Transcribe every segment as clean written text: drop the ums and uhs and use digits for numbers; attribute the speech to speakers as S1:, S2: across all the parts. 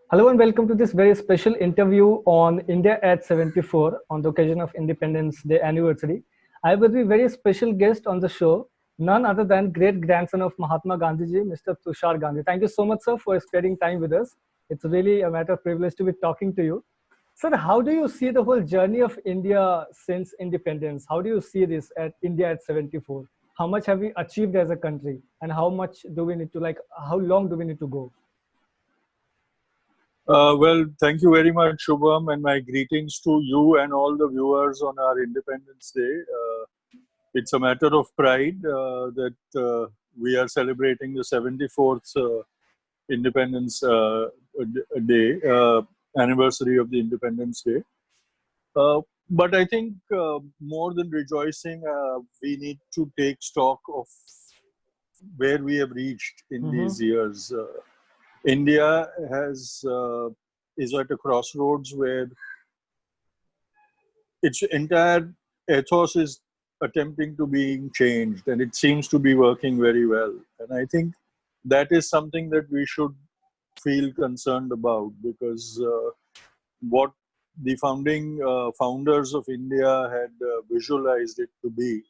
S1: Hello and welcome to this very special interview on India at 74 on the occasion of Independence Day anniversary. I will be very special guest on the show, none other than great grandson of Mahatma Gandhi ji, Mr. Tushar Gandhi. Thank you so much, sir, for spending time with us. It's really a matter of privilege to be talking to you. Sir, how do you see the whole journey of India since independence? How do you see this at India at 74? How much have we achieved as a country, and how much do we need to how long do we need to go?
S2: Well, thank you very much, Shubham, and my greetings to you and all the viewers on our Independence Day. It's a matter of pride that we are celebrating the 74th Independence Day, anniversary of the Independence Day. But I think more than rejoicing, we need to take stock of where we have reached in these years. India is at a crossroads where its entire ethos is attempting to be changed, and it seems to be working very well. And I think that is something that we should feel concerned about, because what the founders of India had visualized it to be,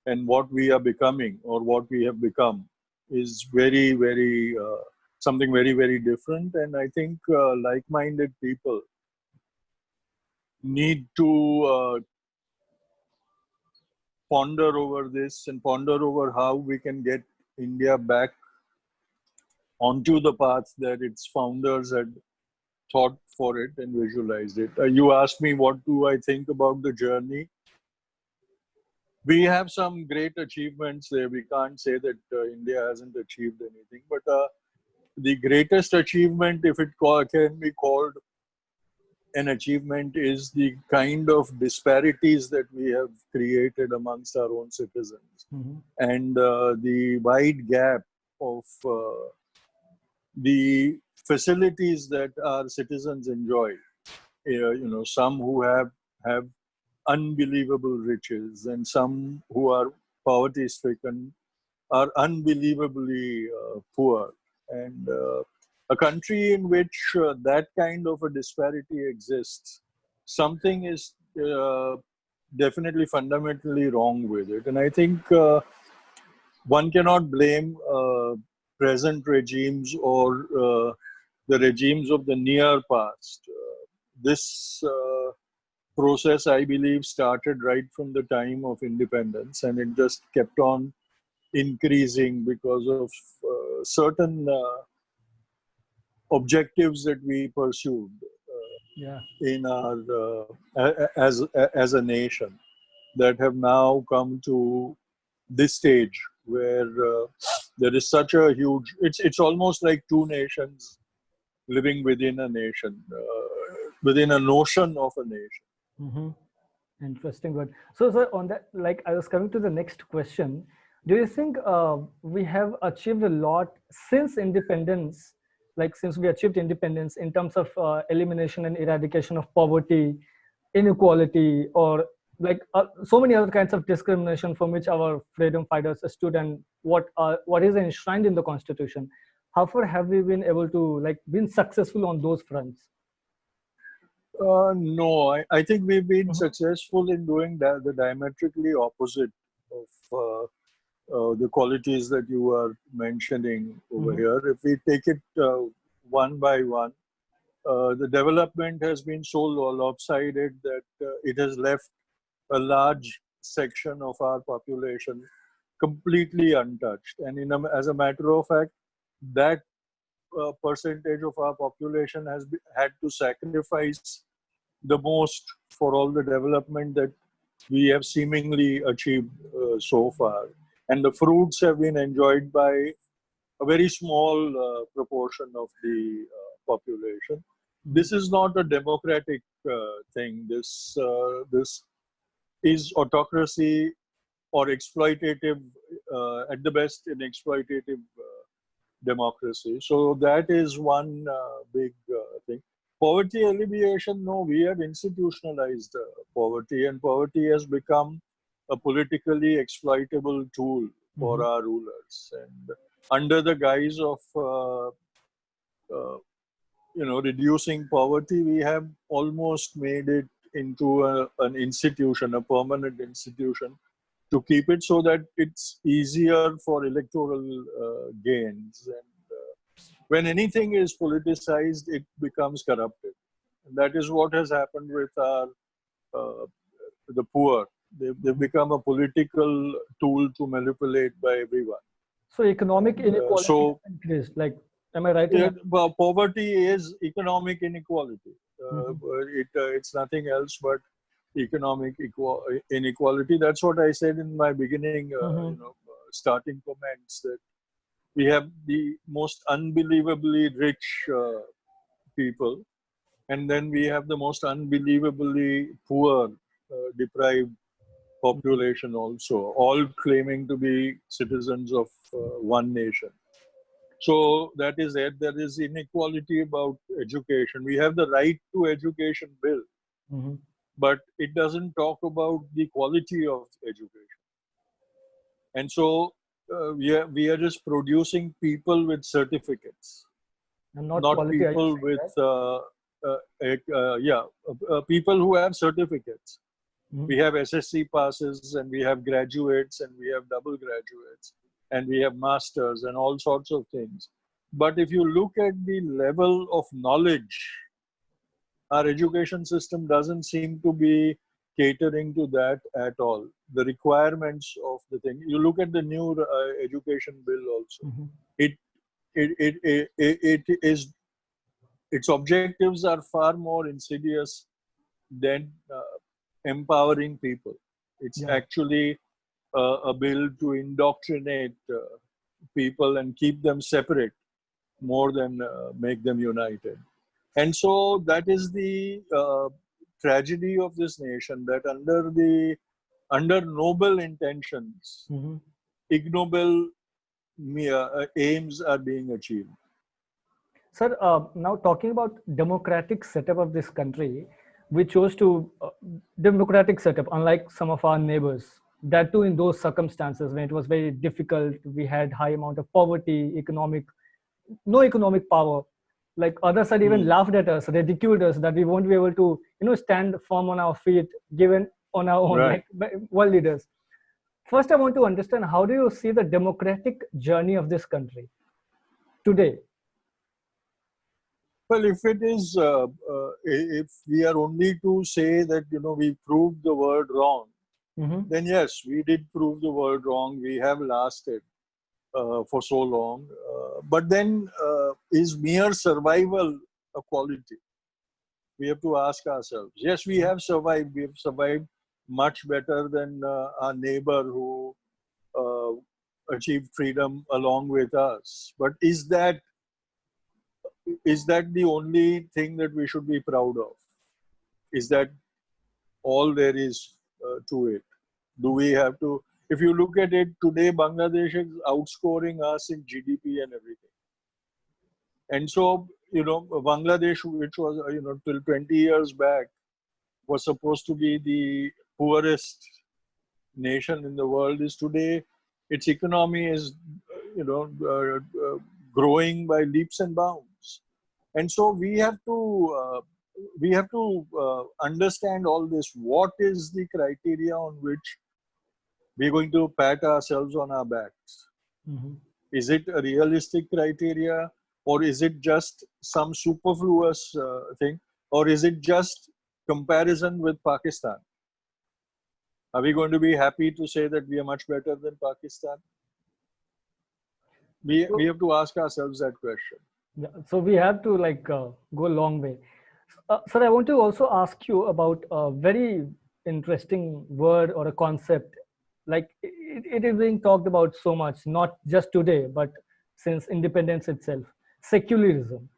S2: and what we are becoming or what we have become, is very, very something very, very different. And I think like-minded people need to ponder over this and ponder over how we can get India back onto the path that its founders had thought for it and visualized it. You asked me what do I think about the journey. We have some great achievements there. We can't say that India hasn't achieved anything, but the greatest achievement, if it can be called an achievement, is the kind of disparities that we have created amongst our own citizens, and the wide gap of the facilities that our citizens enjoy. Some who have unbelievable riches, and some who are poverty-stricken are unbelievably poor. And a country in which that kind of a disparity exists, something is definitely fundamentally wrong with it. And I think one cannot blame present regimes or the regimes of the near past. This process, I believe, started right from the time of independence, and it just kept on increasing because of certain objectives that we pursued in our as a nation, that have now come to this stage where there is such a huge. It's almost like two nations living within a nation, within a notion of a nation.
S1: Interesting word. So, sir, on that, I was coming to the next question. Do you think we have achieved a lot since independence, since we achieved independence, in terms of elimination and eradication of poverty, inequality, or so many other kinds of discrimination from which our freedom fighters stood, and what is enshrined in the Constitution? How far have we been able to been successful on those fronts?
S2: No, I think we've been successful in doing the diametrically opposite of the qualities that you are mentioning over here. If we take it one by one, the development has been so lopsided that it has left a large section of our population completely untouched. And as a matter of fact, that percentage of our population has had to sacrifice the most for all the development that we have seemingly achieved so far. And the fruits have been enjoyed by a very small proportion of the population. This is not a democratic thing. This is autocracy or exploitative, at the best, an exploitative democracy. So that is one big thing. Poverty alleviation, no, we have institutionalized poverty, and poverty has become a politically exploitable tool for our rulers. And under the guise of reducing poverty, we have almost made it into an institution, a permanent institution, to keep it so that it's easier for electoral gains. And when anything is politicized, it becomes corrupted. And that is what has happened with uh, the poor. They've become a political tool to manipulate by everyone.
S1: So economic
S2: And,
S1: inequality has increased. Like, am I right?
S2: yeah, well, poverty is economic inequality. It's nothing else but economic inequality. That's what I said in my beginning, starting comments, that we have the most unbelievably rich people, and then we have the most unbelievably poor, deprived population also, all claiming to be citizens of one nation. So that is it. There is inequality about education. We have the right to education bill, but it doesn't talk about the quality of education. And so we are just producing people with certificates,
S1: And not
S2: not
S1: quality, are you
S2: people
S1: saying,
S2: with
S1: right?
S2: people who have certificates.
S1: Mhm.
S2: We have SSC passes, and we have graduates, and we have double graduates, and we have masters, and all sorts of things. But if you look at the level of knowledge, our education system doesn't seem to be catering to that at all. The requirements of the thing. You look at the new education bill also. It, it is, its objectives are far more insidious than empowering people. It's
S1: Yeah.
S2: actually a bill to indoctrinate people and keep them separate more than make them united. And so that is the tragedy of this nation, that under noble intentions, ignoble aims are being achieved.
S1: Sir, now talking about democratic setup of this country, we chose to democratic setup, unlike some of our neighbors. That too in those circumstances when it was very difficult, we had high amount of poverty, no economic power. Like other side even laughed at us, ridiculed us that we won't be able to, stand firm on our feet, given on our own,
S2: Right.
S1: like world leaders. First, I want to understand, how do you see the democratic journey of this country today?
S2: Well, if it is, if we are only to say that, we proved the world wrong, then yes, we did prove the world wrong. We have lasted for so long. But then, is mere survival a quality? We have to ask ourselves. Yes, we have survived. We have survived much better than our neighbor who uh, achieved freedom along with us. But is that the only thing that we should be proud of? Is that all there is to it? Do we have to? If you look at it today, Bangladesh is outscoring us in GDP and everything. And so, Bangladesh, which was, till 20 years back, was supposed to be the poorest nation in the world, is today, its economy is, growing by leaps and bounds. And so we have to understand all this. What is the criteria on which we're going to pat ourselves on our backs? Is it a realistic criteria, or is it just some superfluous thing, or is it just comparison with Pakistan? Are we going to be happy to say that we are much better than Pakistan? We have to ask ourselves that question.
S1: Yeah, so we have to go a long way. Sir, I want to also ask you about a very interesting word or a concept. Like it is being talked about so much, not just today, but since independence itself. Secularism.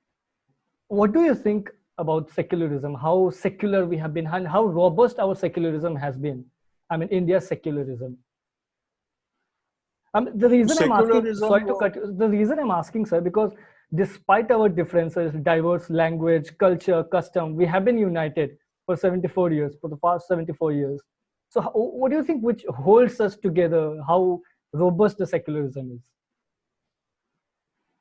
S1: What do you think about secularism? How secular we have been, and how robust our secularism has been? I mean, India's secularism. The reason I'm asking,
S2: Secularism,
S1: sorry to cut you, the reason I'm asking, sir, because despite our differences, diverse language, culture, custom, we have been united for 74 years, for the past 74 years. So, what do you think which holds us together? How robust the secularism is?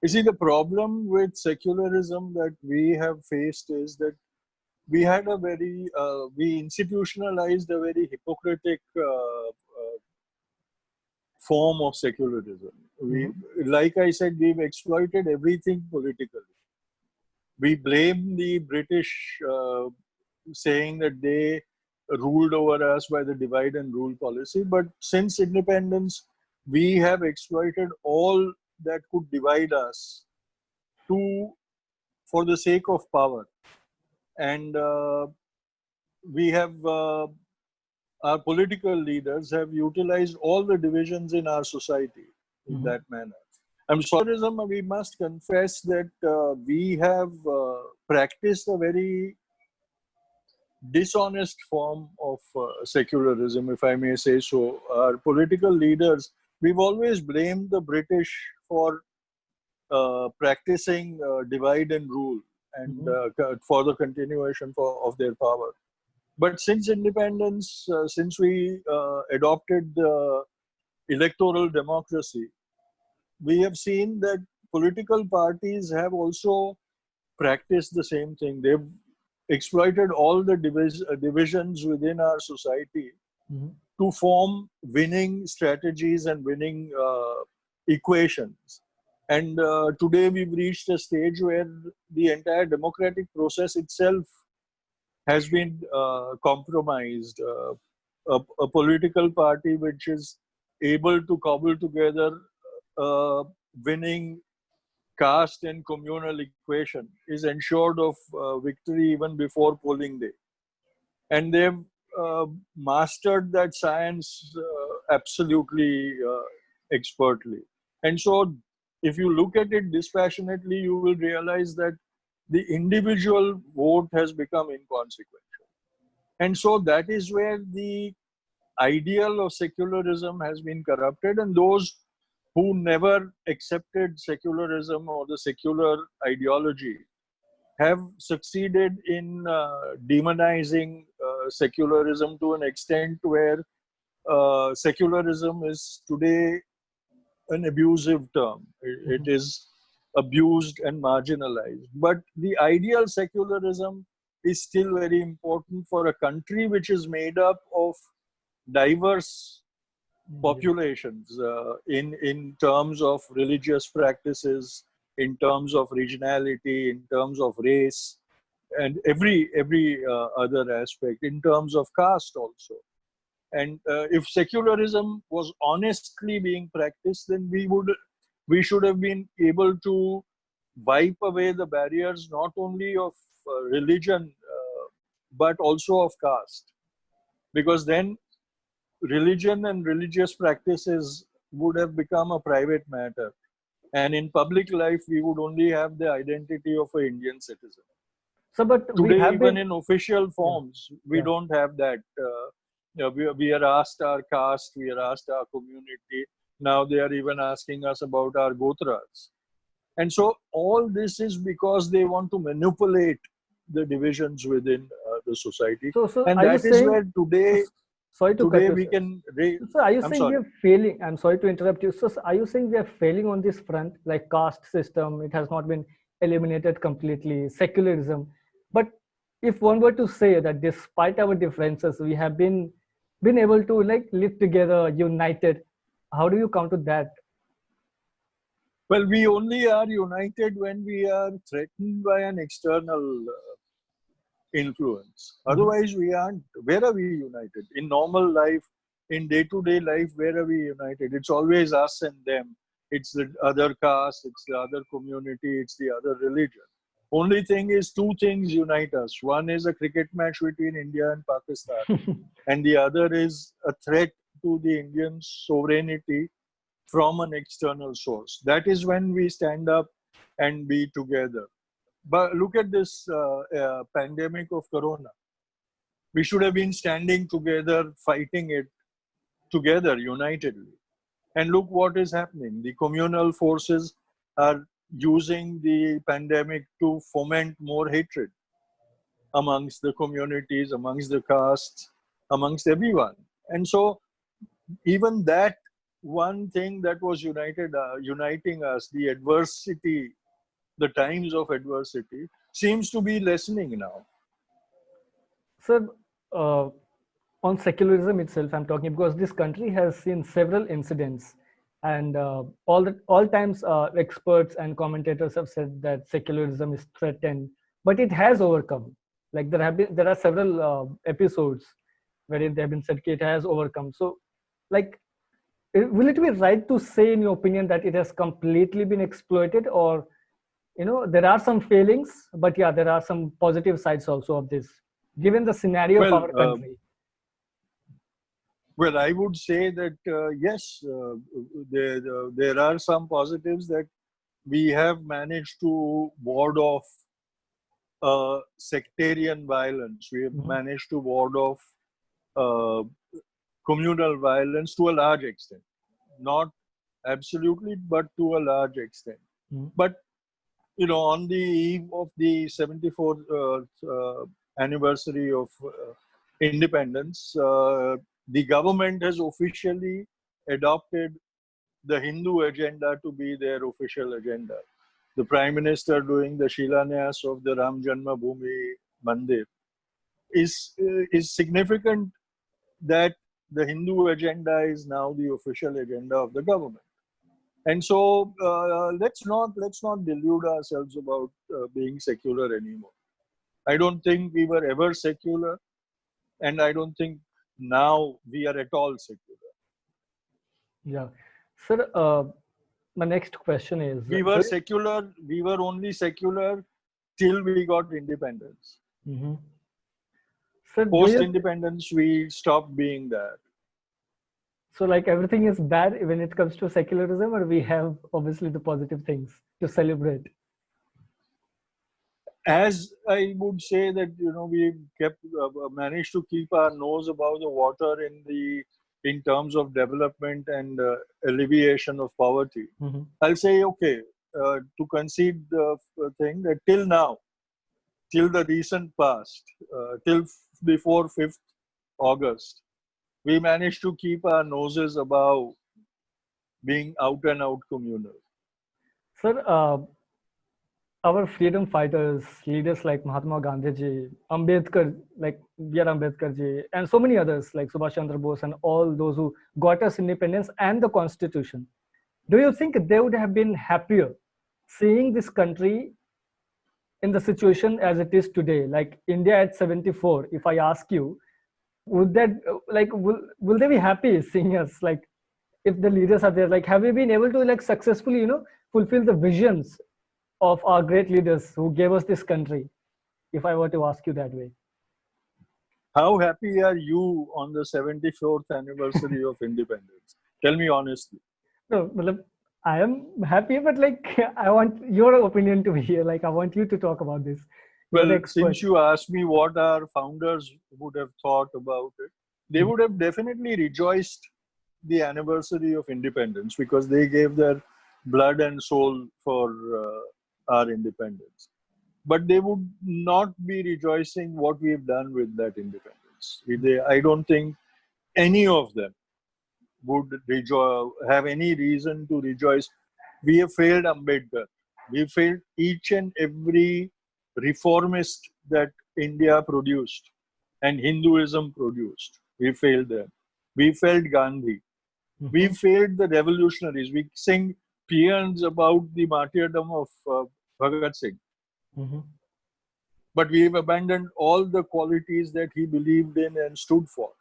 S2: You see, the problem with secularism that we have faced is that we had a very, we institutionalized a very hypocritic form of secularism. We, like I said, we've exploited everything politically. We blame the British, saying that they ruled over us by the divide and rule policy. But since independence, we have exploited all that could divide us for the sake of power. And we have, our political leaders have utilized all the divisions in our society in that manner. And secularism, we must confess that we have practiced a very dishonest form of secularism, if I may say so. Our political leaders, we've always blamed the British for practicing divide and rule and for the continuation of their power. But since independence, since we adopted the electoral democracy, we have seen that political parties have also practiced the same thing. They've exploited all the divisions within our society to form winning strategies and winning equations. And today we've reached a stage where the entire democratic process itself has been compromised. A political party which is able to cobble together winning caste and communal equation is ensured of victory even before polling day. And they've mastered that science absolutely expertly. And so if you look at it dispassionately, you will realize that the individual vote has become inconsequential. And so that is where the ideal of secularism has been corrupted, and those who never accepted secularism or the secular ideology have succeeded in demonizing secularism to an extent where secularism is today an abusive term. It is abused and marginalized. But the ideal secularism is still very important for a country which is made up of diverse populations in terms of religious practices, in terms of regionality, in terms of race, and every other aspect, in terms of caste also. And if secularism was honestly being practiced, then we should have been able to wipe away the barriers not only of religion but also of caste, because then religion and religious practices would have become a private matter, and in public life we would only have the identity of an Indian citizen.
S1: So, but
S2: today, even in official forms, we don't have that. We are asked our caste, we are asked our community. Now they are even asking us about our gotras. And so all this is because they want to manipulate the divisions within the society.
S1: So
S2: and that is where today,
S1: sorry to
S2: today
S1: cut
S2: we
S1: you,
S2: can...
S1: So are you saying we are failing? I'm sorry to interrupt you. So are you saying we are failing on this front, like caste system, it has not been eliminated completely, secularism? But if one were to say that despite our differences, we have been able to like live together, united, how do you counter that?
S2: Well, we only are united when we are threatened by an external influence. Otherwise, we aren't. Where are we united? In normal life, in day-to-day life, where are we united? It's always us and them. It's the other caste, it's the other community, it's the other religion. Only thing is, two things unite us. One is a cricket match between India and Pakistan, and the other is a threat to the Indian sovereignty from an external source. That is when we stand up and be together. But look at this pandemic of corona. We should have been standing together, fighting it together, unitedly. And look what is happening. The communal forces are using the pandemic to foment more hatred amongst the communities, amongst the castes, amongst everyone. And so even that one thing that was uniting us, the adversity, the times of adversity, seems to be lessening now.
S1: Sir, uh, on secularism itself, I'm talking because this country has seen several incidents, and all times experts and commentators have said that secularism is threatened, but it has overcome. Like there are several episodes wherein they have been said it has overcome. So, like, will it be right to say, in your opinion, that it has completely been exploited, or there are some failings, but yeah, there are some positive sides also of this, given the scenario of
S2: Well,
S1: our country?
S2: well, I would say that yes, there are some positives that we have managed to ward off sectarian violence. We have
S1: Mhm.
S2: managed to ward off uh, communal violence to a large extent. Not absolutely, but to a large extent.
S1: Mhm.
S2: But on the eve of the 74th anniversary of independence, the government has officially adopted the Hindu agenda to be their official agenda. The Prime Minister doing the Shilanyas of the Ram Janma Bhoomi Mandir is significant that the Hindu agenda is now the official agenda of the government. And so let's not delude ourselves about being secular anymore. I don't think we were ever secular, and I don't think now we are at all secular.
S1: Yeah. Sir, my next question is,
S2: We were secular. We were only secular till we got independence.
S1: Mhm. Sir, do
S2: Post
S1: you,
S2: independence, we stopped being that.
S1: so like everything is bad when it comes to secularism, or we have obviously the positive things to celebrate?
S2: As I would say that we kept managed to keep our nose above the water in terms of development and alleviation of poverty.
S1: Mhm.
S2: I'll say okay, to concede the thing that till now, till the recent past, till before 5th August, we managed to keep our noses above being out and out communal.
S1: Sir, our freedom fighters, leaders like Mahatma Gandhi ji, Ambedkar, like B.R. Ambedkar ji, and so many others like Subhash Chandra Bose, and all those who got us independence and the constitution, do you think they would have been happier seeing this country in the situation as it is today, like India at 74? If I ask you, would that will they be happy seeing us, like, if the leaders are there? Like, have we been able to like successfully fulfill the visions of our great leaders who gave us this country, if I were to ask you that way?
S2: How happy are you on the 74th anniversary of independence? Tell me honestly.
S1: No, matlab, I am happy, but like I want your opinion to be here. Like, I want you to talk about this. You're the
S2: Well,
S1: expert.
S2: since you asked me what our founders would have thought about it, they would have definitely rejoiced the anniversary of independence because they gave their blood and soul for our independence. But they would not be rejoicing what we've done with that independence. I don't think any of them would have any reason to rejoice. We have failed Ambedkar. We failed each and every reformist that India produced and Hinduism produced. We failed them. We failed Gandhi. We
S1: Mhm.
S2: failed the revolutionaries. We sing paeans about the martyrdom of Bhagat Singh.
S1: Mhm.
S2: But we have abandoned all the qualities that he believed in and stood for.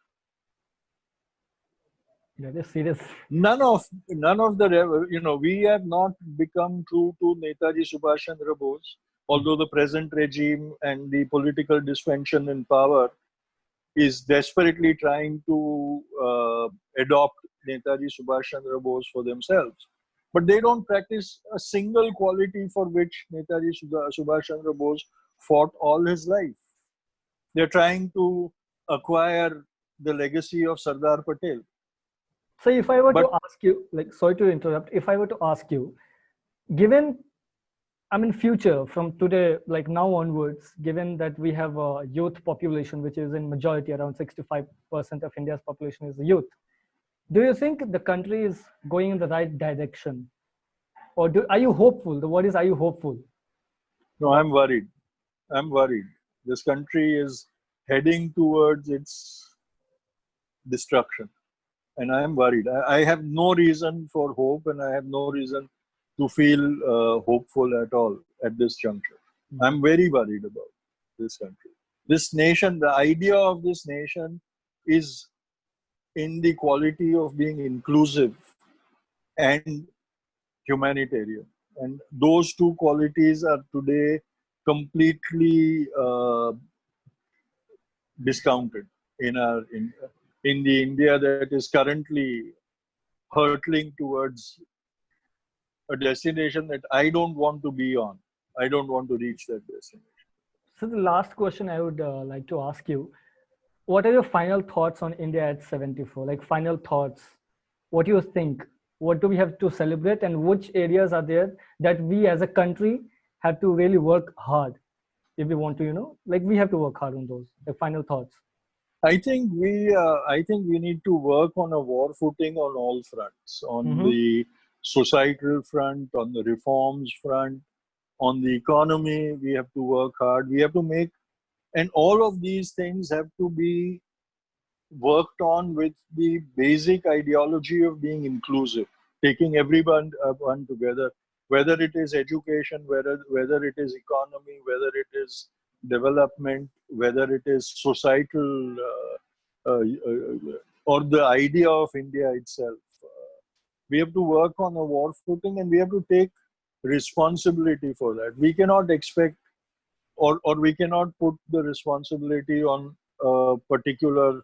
S1: That is serious.
S2: None of the we have not become true to Netaji Subhash Chandra Bose, although the present regime and the political dysfunction in power is desperately trying to adopt Netaji Subhash Chandra Bose for themselves. But they don't practice a single quality for which Netaji Subhash Chandra Bose fought all his life. They're trying to acquire the legacy of Sardar Patel.
S1: So if I were to
S2: But
S1: ask you, like, sorry to interrupt, if I were to ask you, given, I mean, future from today, like now onwards, given that we have a youth population, which is in majority around 65% of India's population is youth, Do you think the country is going in the right direction? Or are you hopeful? The word is, are you hopeful?
S2: No, I'm worried. I'm worried. This country is heading towards its destruction. And I am worried. I have no reason for hope, and I have no reason to feel hopeful at all at this juncture. I'm very worried about this country. This nation, the idea of this nation is in the quality of being inclusive and humanitarian. And those two qualities are today completely discounted in the India that is currently hurtling towards a destination that I don't want to be on. I don't want to reach that destination.
S1: So the last question I would like to ask you, what are your final thoughts on India at 74? Like final thoughts, what do you think? What do we have to celebrate, and which areas are there that we as a country have to really work hard if we want to, like we have to work hard on those, the final thoughts.
S2: I think we need to work on a war footing on all fronts, on the societal front, on the reforms front, on the economy. We have to work hard. We have to make, and all of these things have to be worked on with the basic ideology of being inclusive, taking everyone one together, whether it is education, whether it is economy, whether it is development, whether it is societal, or the idea of India itself. We have to work on a war footing, and we have to take responsibility for that. We cannot expect, or we cannot put the responsibility on a particular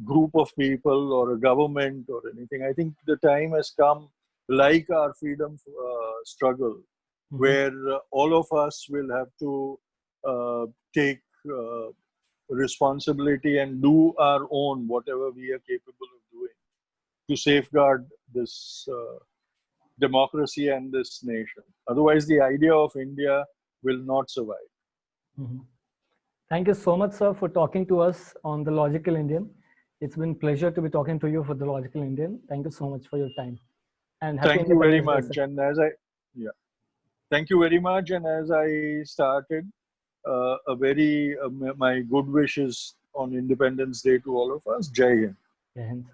S2: group of people or a government or anything. I think the time has come, like our freedom struggle, where all of us will have to take responsibility and do our own, whatever we are capable of doing, to safeguard this democracy and this nation. Otherwise, the idea of India will not survive.
S1: Thank you so much, sir, for talking to us on The Logical Indian. It's been a pleasure to be talking to you for The Logical Indian. Thank you so much for your time. And
S2: thank you very much. And thank you very much. And as I started, my good wishes on Independence Day to all of us. Jai Hind.
S1: Jai Hind.